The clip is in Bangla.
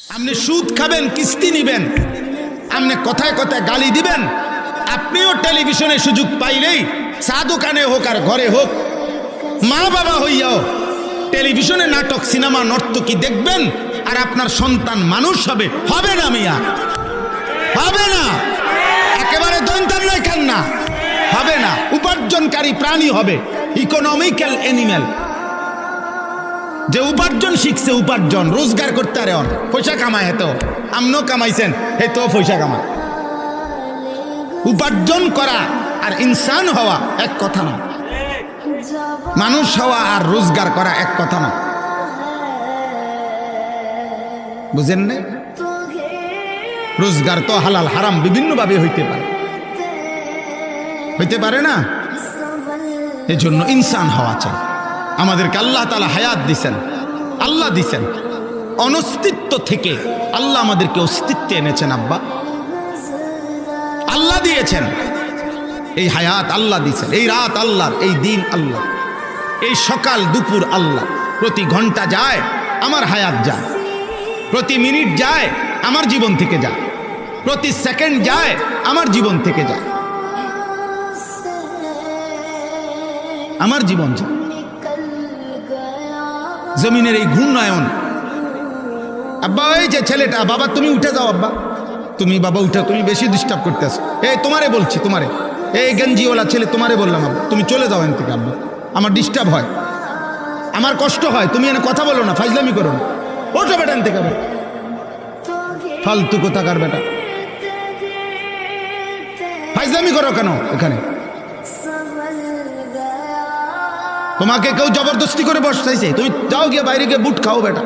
আপনি সুদ খাবেন, কিস্তি নিবেন, আপনি কথায় কথায় গালি দিবেন। আপনিও টেলিভিশনে সুযোগ পাইলেই চা দোকানে হোক আর ঘরে হোক, মা বাবা হইয়াও টেলিভিশনে নাটক, সিনেমা, নর্তকী দেখবেন, আর আপনার সন্তান মানুষ হবে। হবে না মিয়া, হবে না, একেবারে দন্তার লেখান না, হবে না। উপার্জনকারী প্রাণী হবে, ইকোনমিক্যাল অ্যানিম্যাল। যে উপার্জন শিখছে, উপার্জন রোজগার করতে আরে পয়সা কামায়, এত আমনও কামাইছেন, এ তো পয়সা কামায়। উপার্জন করা আর ইনসান হওয়া এক কথা না, মানুষ হওয়া আর রোজগার করা এক কথা না, বুঝেন না? রোজগার তো হালাল হারাম বিভিন্ন ভাবে হইতে পারে না। এই জন্য ইনসান হওয়া চাই। আমাদেরকে আল্লাহ তাআলা হায়াত দিছেন, আল্লাহ দিছেন, অনস্তিত্ব থেকে আল্লাহ আমাদেরকে অস্তিত্বে এনেছেন। আব্বা আল্লাহ দিয়েছেন এই হায়াত, আল্লাহ দিয়েছেন এই রাত আল্লাহর, এই দিন আল্লাহ, এই সকাল দুপুর আল্লাহ। প্রতি ঘন্টা যায় আমার হায়াত যায়, প্রতি মিনিট যায় আমার জীবন থেকে যায়, প্রতি সেকেন্ড যায় আমার জীবন থেকে যায়, আমার জীবন যায়। জমিনের এই ঘূর্ণায়ন, আব্বা এই যে ছেলেটা, বাবা তুমি উঠে যাও, আব্বা তুমি, বাবা উঠে, তুমি বেশি ডিস্টার্ব করতেছো। এই তোমারে বলছি, তোমারে, এই গেঞ্জিওয়ালা ছেলে তোমারে বললাম, আব্বা তুমি চলে যাও এখান থেকে, আব্বা আমার ডিস্টার্ব হয়, আমার কষ্ট হয়, তুমি এনে কথা বলো না, ফাজলামি করো না, ওঠো বেটা এখান থেকে, ফালতু কোথাকার বেটা, ফাজলামি করো কেন এখানে? তোমাকে কেউ জবরদস্তি করে বসাইছে? তুমি যাও গিয়ে বাইরে গিয়ে বুট খাও বেটা।